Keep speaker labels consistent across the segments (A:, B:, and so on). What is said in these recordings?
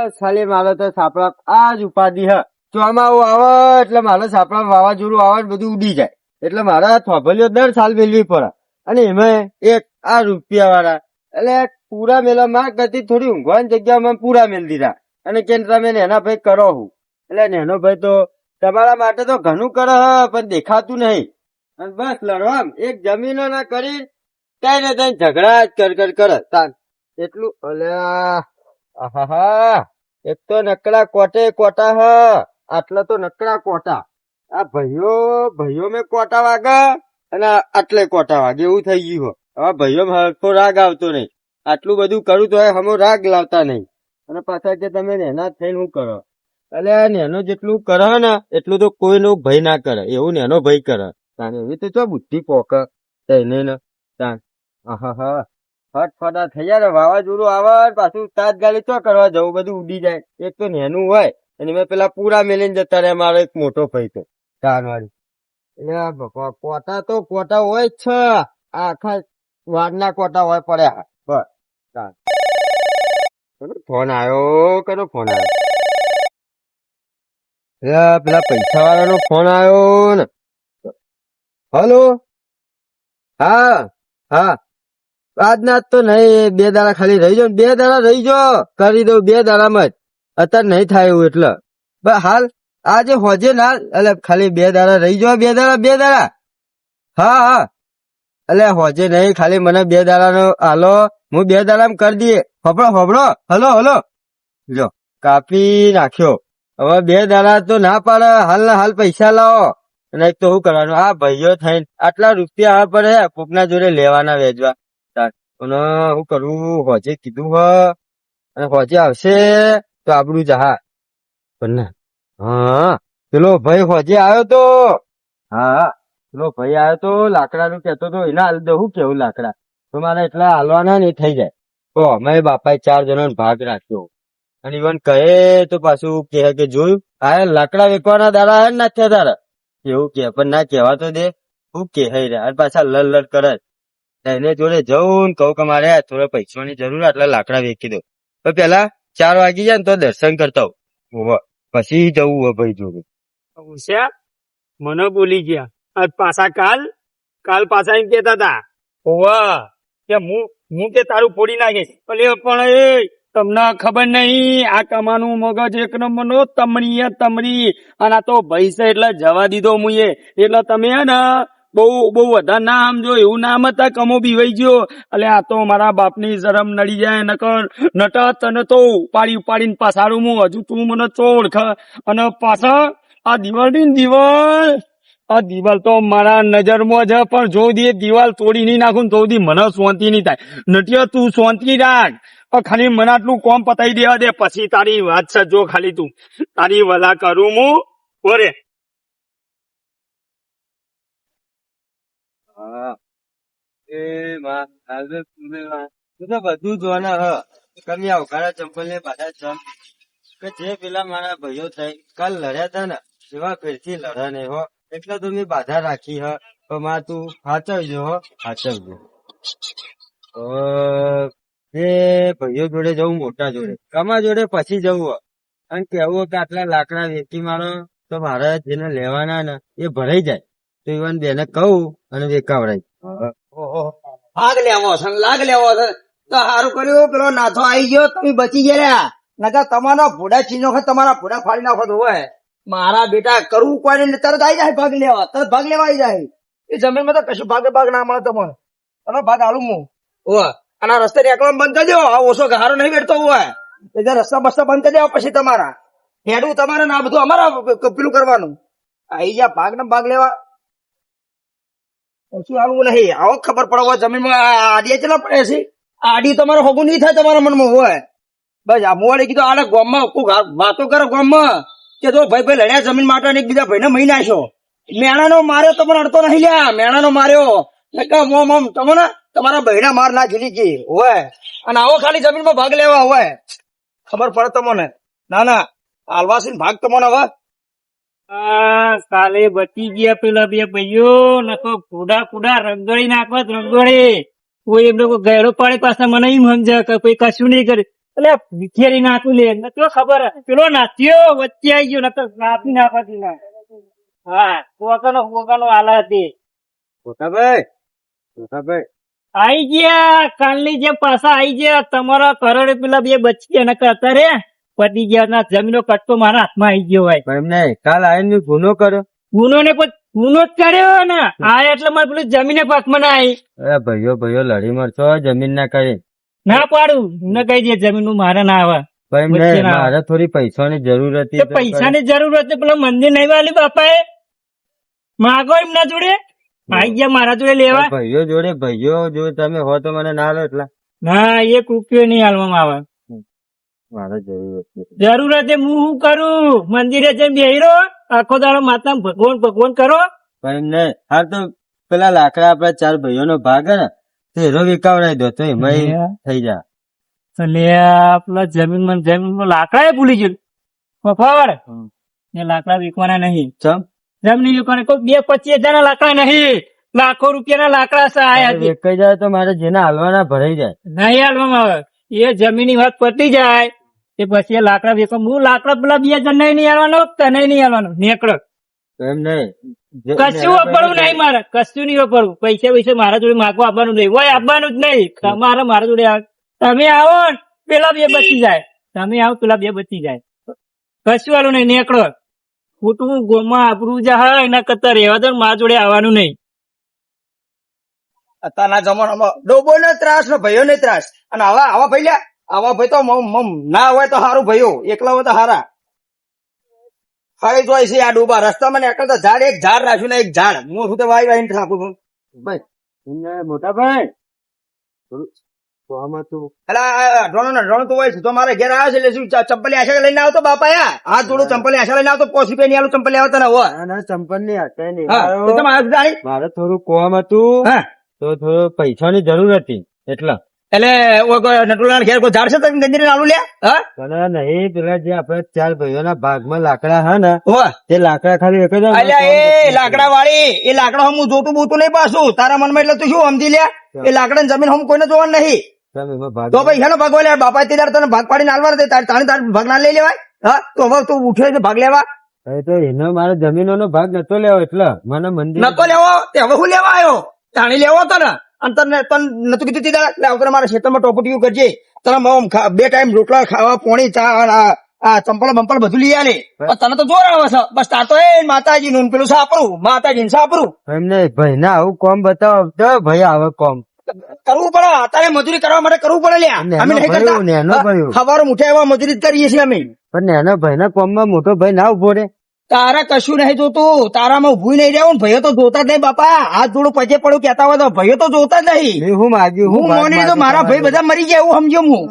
A: બસ ખાલી મારે તો સાપડા આ જ ઉપાધિ હ. ચોમાવું આવે એટલે મારે સાપડા વાવાઝોડું આવે ને બધું ઉડી જાય એટલે મારે થોભલીઓ દર સાલ મેળવી પડે. અને એમાં એક આ રૂપિયા વાળા એટલે પૂરા મેલા માં કરતી થોડી ઊંઘવાની જગ્યામાં પૂરા મેળ દીધા અને કેમ તમે નેના ભાઈ કરો હું એટલે નેનો ભાઈ તો તમારા માટે તો ઘણું કરે હ પણ દેખાતું નહીં. અને બસ લડવામ એક જમીનો ના કરી કઈ ને કઈ ઝઘડા જ કર કરે તાન એટલું. અલ્યા આહાહા એક તો નકડા કોટે કોટા હ. આટલા તો નકડા કોટા. આ ભાઈઓ મેં કોટા વાગે અને આટલે કોટા વાગે એવું થઈ ગયું. હવે ભાઈઓ હરખો રાગ આવતો નહીં. આટલું બધું કરું તો હમો રાગ લાવતા નહીં. અને પાછા કે તમે નેના થઈને શું કરો? એટલે નેનો જેટલું કરે ને એટલું તો કોઈનો ભય ના કરે એવું નેનો ભય કરે. તાને એવી તો ચો બુદ્ધિ પોક તેને ને તાન. આહાહા ફટફટા થઈ જાય ને વાવાઝોડું આવે પાછું તાજગાલી ચો કરવા જવું બધું ઉડી જાય. એક તો નેનું હોય અને મેં પેલા પૂરા મેલીને જતા રહે મારો એક મોટો ભાઈ તો તાન વાળી. એટલે કોટા તો કોટા હોય જ છે. આ આખા વાડના કોટા હોય પડ્યા. બસ તાન ફોન આવ્યો કનો ફોન આવ્યો? પેલા પૈસા વાળાનો ફોન આવ્યો ને. હલો હા હા આજના તો નહીં 2 દાડા ખાલી રહી જાઓ. 2 દાડા રહી જાઓ કરી દઉં 2 દાડામાં જ. અત્યારે નહીં થાય એવું એટલે બસ હાલ આજે હોજે ના એટલે ખાલી 2 દાડા રહી જાઓ. 2 દાડા હા હા એટલે હોજે નહીં ખાલી મને 2 દાડાનો હાલો હું 2 દાડામાં કરી દઈએ. હોભળો હલો જો કાપી નાખ્યો. હવે 2 દાડા તો ના પાડે. હાલ ના હાલ પૈસા લાવો. નહીં તો શું કરવાનું? આ ભાઈઓ થઈને આટલા રૂપિયા આ પડે કોકના જોડે લેવાના વેચવા. શું કરવું? હોજે કીધું હ અને હોજે આવશે તો આપણું જહા પણ હા પેલો ભાઈ હોજે આવ્યો તો. હા પેલો ભાઈ આવ્યો તો લાકડાનું કેતો તો એના હાલ દઉં કેવું લાકડા તો મારે એટલા હાલવાના ને થઈ જાય. તો અમે બાપાએ 4 જણાનો ભાગ રાખ્યો અને ઇવન કહે તો પાછું કે જોયું આ લાકડા વેચવાના દાડા હે નાખ્યા તારા એવું કે પણ ના કેવા તો દે. શું કે રહ્યા પાછા લડ કરે. એને જોડે જવું ને કહું કે મારે થોડા પૈસાની જરૂર એટલે લાકડા વેચી દો. તો પેલા 4 વાગી જાય ને તો દર્શન કરતા હોવ પછી જવું હોય ભાઈ જોડે.
B: મને બોલી ગયા પાછા કાલ પાછા એમ કેતા હતા હોવા કે હું કે તારું ફોડી નાખીશ. પણ એ તમને ખબર નહીં આ કમાનું મગજ એક નંબરનો તમરી અને આ તો ભાઈ છે એટલે જવા દીધો મુએ. એટલે તમે હે ને બહુ વધારે ના સમજો એવું ના મતા કમો બીવાઈ ગયો. એટલે આ તો મારા બાપની શરમ નડી જાય નટ તને તો ઉપાડીને પાછાડું હું હજુ તું મને ચોળખ. અને પાછા આ દિવાલ તો મારા નજરમાં છે પણ જો દી દિવાલ તોડી નહીં નાખું તો મને શાંતિ નહીં થાય. નટિયા તું શાંતિ રાખ ખાલી મને આટલું કોમ પતાવી દેવા દે પછી તારી વાત છે. જો ખાલી તું તારી વલા કરું હું ઓરે.
A: બધું જોવાના હ કમિયા ઉઘાડા ચંપલ ને બધા જમ કે જે પેલા મારા ભાઈઓ થઈ કાલ લડ્યા હતા ને એવા ફેરથી લડ્યા નહીં હો. એટલે તો મેં બાધા રાખી હ તો માં તું સાચવજો સાચવજો. એ ભાઈઓ જોડે જવું મોટા જોડે કમા જોડે પછી જવું અને કેવું કે આટલા લાકડા વેચી મારો તો મારે જેને લેવાના ને એ ભરાઈ જાય તો ઇવન બેને કહું અને વેકાવડાય.
C: ભાગ લેવો છે તો સારું કર્યું પેલો નાથો આવી ગયો તમે બચી ગયા. નકર તમારા ભોડા ચીનો તમારા ભોડા ફાડી નાખો તો હોય. મારા બેટા કરવું કોઈ ને તરત આવી જાય ભાગ લેવા આવી જાય. એ જમીન માં તો કશું ભાગ ના મળે તમારે તમે ભાગ આલું હું અને રસ્તે એકલા બંધ કરી દેવો. ઓછો ઘારો નહીં બેઠતો હોય એટલે રસ્તા બસ્તા બંધ કરી દેવા પછી તમારા હેડવું તમારે ના બધું અમારા પેલું કરવાનું. આવી જા ભાગ ને ભાગ લેવા શું આવું નહીં. આવો ખબર પડે જમીનમાં આડી ચેલા પડે છે. આડી તમારે હોગું નહીં થાય તમારા મનમાં હોય. બસ આ મોડે કીધું આને ગામમાં વાતો કરે ગામમાં કે જો ભાઈ લડ્યા જમીન માટે એક બીજા ભાઈ ને મહી નાખ્યો. મેણાનો માર્યો તમને અડતો નહીં લ્યા. મેણાનો માર્યો તમને તમારા બહેના માર ના ખીલી ગઈ હોય અને આવો ખાલી જમીનમાં ભાગ લેવા હોય ખબર પડે તમને. ના આલવાસી ભાગ તમને હવે
B: કાલે બચી ગયા પેલા 2 ભાઈઓ નકો કુડા રંગોળી નાખવા રંગોળી કોઈ એમ લોકો ગેડો પાડે પાછા મને એમ સમજે કે કોઈ કશું નહીં કરે. એટલે વિખેરી નાખું લે ને તો ખબર હે. પેલો નાચ્યો વચ્ચે આવી ગયો નકર નાખી નાખવાથી ના હા કોકાનો આલા હતી
A: મોટાભાઈ
B: આઈ ગયા કાલની જે પાછા આઈ ગયા તમારા કરોડે પેલા બે બચી ગયા નકર અત્યારે પતી ગયા ના જમીનો કટકો મારા હાથમાં આવી ગયો હોય
A: પણ એમ નહીં કાલ આવીને ગુનો કર્યો.
B: ગુનો ને કોઈ ગુનો જ કર્યો ને આ એટલે મારે પેલું જમીને પાકમાં ના આવી
A: અરે ભાઈઓ લડી મરશો જમીન ના કરી.
B: ના પાડું ન કહી દે જમીન નું મારે ના આવે
A: પણ એમ
B: વચ્ચે
A: નહીં
B: ના આવે.
A: મારે થોડી પૈસાની જરૂર હતી
B: તે પૈસાની જરૂર હતી પેલા મંદિર નહીં વાલી બાપાએ માગો એમના જોડે આઈ ગયા મારા જોડે લેવા
A: ભાઈઓ જો તમે હો તો મને ના લો એટલા.
B: ના એક રૂપિયો નહીં હાલવામાં આવે
A: મારે જરૂર હતી.
B: જરૂર હતી હું શું કરું મંદિરે જઈને બેહી રહો આખો દાડો માતા ભગવાન કરો
A: પણ એમ નહીં હા તો પેલા લાકડા આપડા 4 ભાઈઓનો ભાગ હે ને તે હીરો વિકાવડાવી દો તો એમાં થઈ જાય.
B: એટલે પેલા જમીન લાકડા એ ભૂલી ગયું ફફાવડ એ લાકડા વેચવાના નહીં
A: ચમ
B: જમીન વેચવાના કોઈ 2-25 હજાર લાકડા નહીં લાખો રૂપિયાના લાકડા સહાય હતી
A: એક જાય તો મારે જેના હાલવાના ભરાઈ જાય.
B: નહીં હાલવામાં આવે એ જમીનની વાત પતી જાય તે પછી એ લાકડા વેચવા હું લાકડા પેલા 2 હજાર નહીં હાલવાનો તને નહીં હાલવાનો નીકળો
A: તો એમ નહીં
B: કશું વાપરવું નહીં મારે કશું નહીં વાપરવું પૈસા મારા જોડે માગવા આપવાનું નહીં હોય આપવાનું જ નહીં તમારે મારા જોડે તમે આવો ને પેલા 2 બચી જાય તમે આવો પેલા 2 બચી જાય કશું વાળું નહીં નીકળો ખોટું ગોમાં આબરૂ જાય એના કરતા રહેવા દો મારા જોડે આવવાનું નહીં
C: અત્યારના જમાનામાં ડોબો ને ત્રાસ ને ભાઈઓ ને ત્રાસ અને આવા ભાઈ લ્યા આવા ભાઈ તો ના હોય તો સારું ભાઈઓ એકલા હોય તો સારા ખાઈ જોઈ છે આ ડોબા રસ્તામાં નીકળતા ઝાડ એક ઝાડ રાખ્યું ને એક ઝાડ હું શું તો વાઈ વાઈને થાકું છું
A: મોટા ભાઈ
C: ડ્રોન તો હોય છે તો મારે ઘેર આવ્યો છે એટલે શું ચંપલી આશા લઈને આવતો બાપા હાથ જોડું ચંપલી આશા લઈને આવતો 5 રૂપિયા ની આલું ચંપલી આવતા ને હોય
A: ચંપલ ની હશે નહીં.
C: હા તો તમે આ જાણી
A: મારે થોડું કોમ હતું
C: હા
A: તો થોડું પૈસાની જરૂર હતી એટલા.
C: એટલે નટુલાલ ઘેર કોઈ ઝાડ છે તમે ગંજીને આલુ લ્યા હા
A: પણ નહીં પેલા જે આપડે 4 ભાઈઓના ભાગમાં લાકડા હા ને
C: હોય
A: તે લાકડા ખાલી એક જ
C: અલ્યા એ લાકડા વાળી એ લાકડા હું જોતું બોતું નહીં પાછું તારા મનમાં એટલે તું શું સમજી લ્યા એ લાકડા જમીન હું કોઈને જોવાનું નહીં તો ભાઈ હેનો ભાગ લે બાપા તે તને ભાગ પાડીને આલવા દે તાર ભાગ ના લઈ લેવાય હા તો હવે તું ઉઠે છે ભાગ લેવા
A: તો એનો મારે જમીનોનો ભાગ નતો લેવો એટલે મને મંદિર
C: નતો લેવો તે હવે હું લેવા આવ્યો તાણી લેવો હતો ને અને તને નતું કીધું તીધા એટલે મારા ખેતરમાં ટોપટીયું કરજે તને 2 ટાઈમ રોટલા ખાવા પોણી ચા આ ચંપલ બંપલ બધું લઈ આલે તને તો જોર આવે છે બસ તાર તો એ માતાજી નું પેલું સાપરું માતાજી સાપરું
A: એમને ભાઈ ના આવું કોમ બતાવો તો ભાઈ આવે કોમ
C: કરવું પડે અત્યારે મજૂરી કરવા માટે કરવું પડે લ્યા અમે નહીં કરતા સવારે ઉઠ્યા એવા મજૂરી જ કરીએ છીએ અમે
A: પણ નાના ભાઈ ના કોમ માં મોટો ભાઈ ના ઉભો રે
C: તારા કશું નહીં જોતું તારામાં ઉભું નહીં રહેવું ભાઈઓ તો જોતા જ નહીં બાપા હાથ જોડું પજે પડું કેતા હોય તો ભાઈઓ તો જોતા જ નહીં
A: હું માગ્યું
C: હું મોની તો મારા ભાઈ બધા મરી ગયા એવું સમજો હું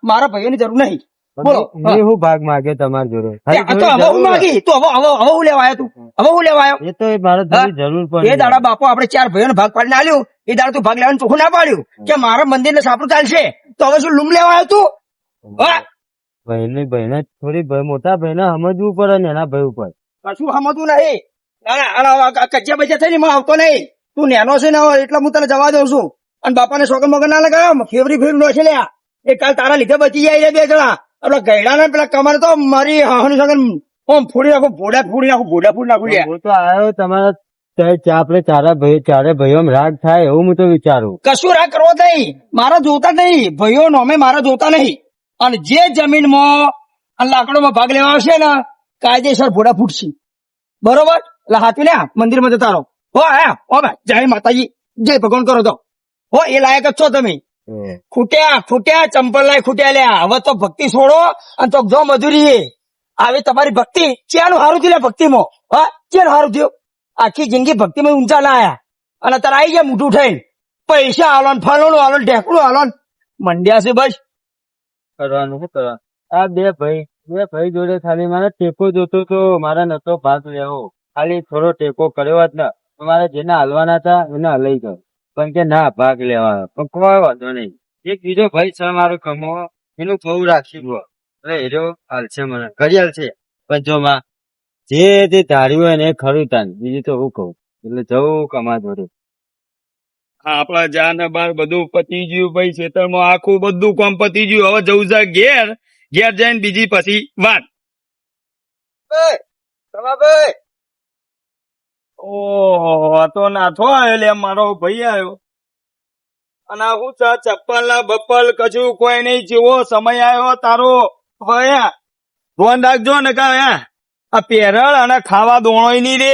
C: મારા ભાઈઓની જરૂર નહીં બોલો
A: હું ભાગ માગ્યો તમારી જોડે
C: તો હવે હું માગી તું હવે હું લેવા આવ્યો તું હવે હું લેવા આવ્યો
A: એ તો મારે થોડી જરૂર પડે
C: એ દાડા બાપો આપણે 4 ભાઈઓને ભાગ પાડીને આલ્યું એ દાડા તું ભાગ લેવાનું ચોખ્ખું ના પાડ્યું કે મારા મંદિર ને સાપડું ચાલશે તો હવે શું લૂમ લેવા આવ્યો તું
A: ભાઈ ને થોડી મોટા ભાઈ ને સમજવું પડે ને એના ભાઈ ઉપર
C: કશું સમજવું નહીં કચ્ચા બચ્ચા થઈને એમાં આવતો નહીં તું નેનો છે ને એટલે હું તને જવા દઉં છું અને બાપાને સોગન મગન ના લગાવ ફેવરી નો છે લ્યા એ કાલ તારા લીધે બચી જાય 2 જણા આપડે ગયડા ને પેલા કમારે તો મારી હાહની સોગન ઓમ ફોડી નાખું ભોડા ફોડી નાખું લ્યા
A: હું તો આવ્યો તમારા આપડે ચારે ભાઈઓ રાગ થાય એવું હું તો વિચારું
C: કશું રાગ કરવો નહીં મારા જોતા નહીં ભાઈઓ નોમે મારા જોતા નહીં અને જે જમીનમાં અને લાકડોમાં ભાગ લેવા આવશે ને કાયદેસર ભોડા ફૂટશે બરોબર એટલે હાથી લ્યા મંદિર માં જતા રહો હો હા ઓ ભાઈ જય માતાજી જય ભગવાન કરો તો હો એ લાયક જ છો તમે ખૂટ્યા ચંપલ લાય ખૂટ્યા લ્યા હવે તો ભક્તિ છોડો અને તો જો મજૂરી આવી તમારી ભક્તિ ચેનું સારું થયું ભક્તિમાં હા ચેનું સારું થયું આખી જિંદગી ભક્તિમાં ઊંચા ના આયા અને તારે આવી ગયા મોટું થઈને પૈસા આલો ને ફલોનું આલો ને ઢેકણું આલો ને મંડ્યા છે બસ
A: કરવાનું શું કરવા આ બે ભાઈ જોડે ખાલી મારે ટેકો જોતો તો મારે નતો ભાગ લેવો ખાલી થોડો ટેકો કર્યો જ ને મારે જેને હાલવાના હતા એને હલાઈ ગયો પણ કે ના ભાગ લેવા પણ કોઈ વાંધો નહીં એક બીજો ભાઈ છે મારો કમો એનું બહુ રાખી ગયો એટલે હીરો હાલશે મને કરી હાલશે પણ જો માં જે ધાર્યું હોય ને એ ખરું તાન બીજું તો હું કહું એટલે જવું કમા જોડે
B: આપડા જા ને બાર બધું પતી ગયું ભાઈ, ખેતરમાં આખું બધું કામ પતી ગયું. હવે જવું છે ઘેર. ઘેર જઈને બીજી પછી વાત.
A: ભાઈ
B: ઓહો, આ તો નાથો આવ્યો લે, મારો ભાઈ આવ્યો. અને આ શું છે, ચપ્પલ ના બપ્પલ કશું કોઈ નહીં. જેવો સમય આવ્યો તારો ભયા ધોન રાખજો ને કા આ પેરળ અને ખાવા દોણો નહીં રે.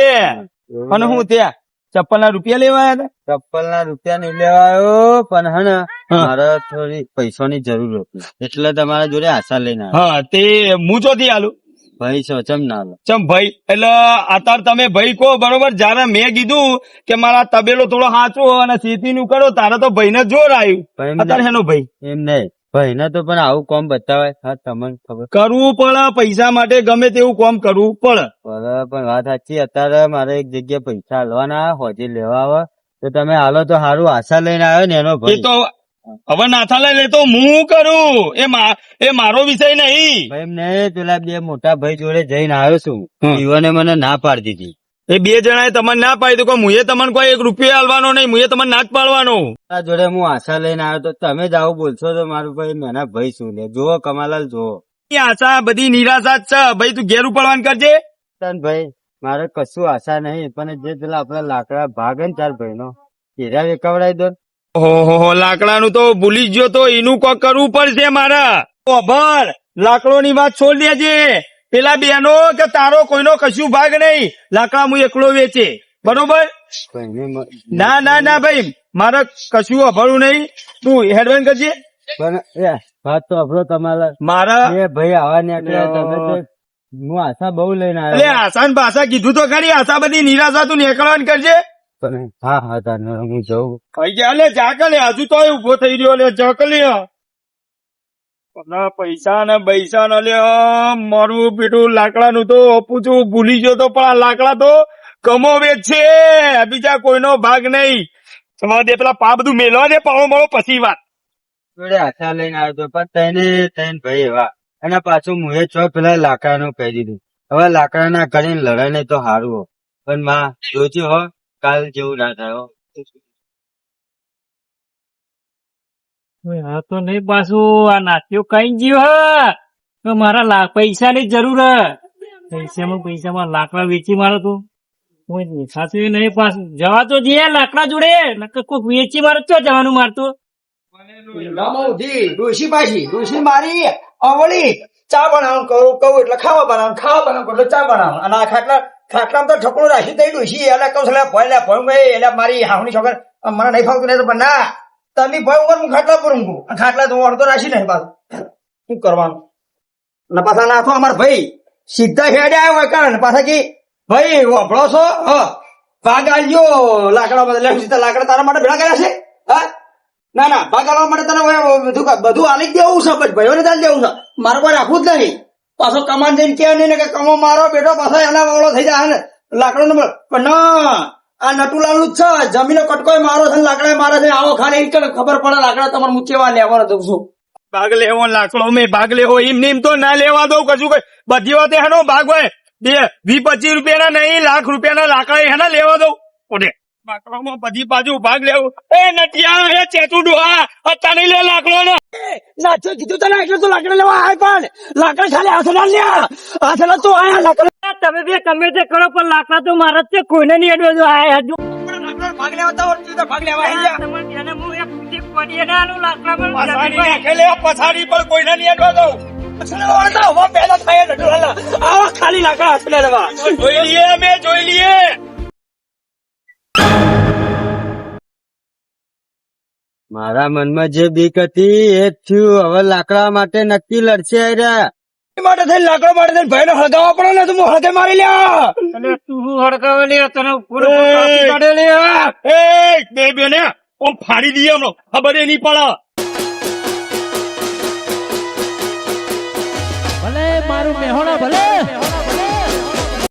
B: અને હું ત્યાં ચપ્પલ ના રૂપિયા લેવા આવ્યા હતા.
A: ચપ્પલ ના રૂપિયા નહીં લેવાયો, પણ હે ને મારે થોડી પૈસાની જરૂર હતી, એટલે તમારા જોડે આશા લઈને આવ્યો.
B: હા, તે હું ચોથી આલું
A: ભાઈ છો ચમ ના લો.
B: ચમ ભાઈ, એટલે અત્યારે તમે ભાઈ કહો બરોબર. જયારે મેં કીધું કે મારા તબેલો થોડો સાચો અને ખેતી નું કરો, તારે તો ભાઈ ને જોર આવ્યું. અત્યારે હેનો ભાઈ
A: એમ નહીં, ભાઈ ને તો પણ આવું કામ બતાવાય. હા, તમને ખબર
B: કરવું પડે. પૈસા માટે ગમે તેવું કામ કરવું પડે.
A: પણ વાત સાચી. અત્યારે મારે એક જગ્યાએ પૈસા હાલવાના, હોજી લેવા આવે તો તમે હાલો તો સારું. આશા લઈને આવ્યો ને એનો
B: એ
A: ભાઈ.
B: તો હવે નાથા લઈ લે તો હું કરું, એ મારો વિષય નહીં.
A: ભાઈ એમને પેલા બે મોટા ભાઈ જોડે જઈને આવ્યો છું. ઈવોને મને ના પાડી દીધી.
B: એ બે જણાએ તમને ના પાડી તો મુએ તમને કોઈ એક રૂપિયા આલવાનો નહીં, મુએ તમને ના જ પાડવાનો.
A: આ જોડે હું આશા લઈને આવ્યો તો તમે જ આવું બોલશો તો મારું ભાઈ નાના ભાઈ શું લે. જુઓ કમાલાલ જુઓ.
B: એ આશા બધી નિરાશા જ છે ભાઈ. તું ઘેર ઉપાડવાનું કરજે.
A: ભાઈ મારે કશું આશા નહીં, પણ જે પેલા આપડા લાકડા ભાગે ને ચાર ભાઈ નો હીરા વેકવડાવી દો.
B: ઓહો, લાકડાનું તો ભૂલી જ ગયો. તો એનું કોક કરવું પડશે મારે. ખબર લાકડો ની વાત છોડ દેજે. પેલા બેનો કે તારો કોઈનો કશું ભાગ નહીં. લાકડા હું એકલો વેચે બરોબર. ના ના ના ભાઈ, મારે કશું અભળવું નહીં. તું હેડવાન કરજે.
A: પણ વાત તો અભરો તમારા
B: મારા
A: એ ભાઈ આવા નીકળ્યા તમે તો હું આશા બહુ લઈને
B: એટલે
A: આવ્યો.
B: આશા ને ભાષા કીધું તો ખરી. આશા બધી નિરાશા તું નીકળવાનું કરજે.
A: પણ હા હા તાને હું જઉં.
B: કઈ ગયા લે, જાકલે હજુ તો ઉભો થઈ રહ્યો લે. જકલે પૈસા ને પૈસા ને લે. મારું બેટું લાકડાનું તો પૂછું ભૂલી ગયો તો, પણ આ લાકડા તો કમો વેચ છે, બીજા કોઈનો ભાગ નહીં. તમારે દે પેલા પા બધું મેલવા દે, પાળો મળો પછી વાત.
A: જોડે આશા લઈને આવ્યો તો પણ તને ભાઈ એવા. અને પાછું મુએ છો પેલા લાકડાનું કહી દીધું. હવે લાકડાના કરીને લડાય નહીં તો સારું હો. પણ માં જોજો હો, કાલ જેવું ના થાય હો.
D: હા તો નહીં, પાછું આ નાત્યો કઈ ગયો હ. મારા પૈસા ની જરૂર હ. પૈસામાં લાકડા વેચી મારો તું સાચું નહીં. પાછું જવા તો જઈએ લાકડા જોડે, કોઈક વેચી મારે તો જવાનું મારતું.
C: ડોશી પાછી ડોશી મારી અવળી ચા બનાવું કહું એટલે ખાવા બનાવું એટલે ચા બનાવું. અને આ ખાટલામાં તો ઠકડું રાખી દઈ ડોશી એટલે કહું એટલે ભય એટલે મારી હાવની છોકર મને નહીં ફાવતું નહીં તો પણ ના તમે ભય હું ખાટલા પર ઊંઘું. ખાટલા તો અડધો રાખી નહીં પાછું શું કરવાનું. અને પાછા નાખો અમારા ભાઈ સીધા હેડે આવ્યો હોય કારણ પાછા કે ભાઈ વભળો છો ભાગ આલજો લાકડા સીધા લાકડા તારા માટે ભેળા કર્યા છે. હા ના ના ભાગ આલવા માટે તને બધું આલી દેવું છે, ભાઈઓ ને ચાલી દેવું છે. મારે કોઈ રાખવું જ નહીં. પાછો કમાન જઈને કે નહીં ને કે કમો મારો બેટો પાછો એના વાળો થઈ જાય ને લાકડો ને. પણ ના, આ નટુલાલ નું જ છે. જમીનો કટકો મારો છે, લાકડા મારે છે. આવો ખાલી ખબર પડે લાકડા તમારે મૂચેવા લેવાનો દઉં છું.
B: ભાગ લેવો લાકડો મેં ભાગ લેવો એમ તો ના લેવા દઉં કશું. કઈ બધી વાત હેનો ભાગ હોય. 20-25 રૂપિયાના નહીં, લાખ રૂપિયાના લાકડા હેના લેવા દઉં. ઓડે લાકડામાં બધી બાજુ ભાગ લેવો. એ નટિયા એ ચેતું ડોહા અત્યારે લે લાકડો ને.
C: નાચો કીધું તને એટલે તો લાકડા લેવા આવે પણ લાકડા ખાલી હાથના લ્યા હાથના તો આયા લાકડા.
D: તમે બે ગમે તે કરો પણ લાકડા તો મારા જ છે. કોઈને નહીં અડવા આયા.
C: ભાગ લેવા તો ભાગ લેવા આવી જા.
B: પછાડી પર કોઈને નહીં અડવા દઉં.
C: ખાલી લાકડા હાથના લેવા
B: જોઈ લઈએ અમે જોઈ લઈએ.
A: મારા મનમાં જે બીક હતી એ જ થયું. હવે લાકડા માટે નક્કી લડશે.
C: માટે થઈને લાકડો માટે થઈને ભાઈ ને હળગાવવા પડે ને તો હું હળગે મારી લ્યા.
D: તું હડકાવે લે તને પૂરો કાઢે લે.
B: બે બેને ઓમ ફાડી દઈએ હમણાં ખબર નહીં પડે.
D: ભલે મારું મેહોણા ભલે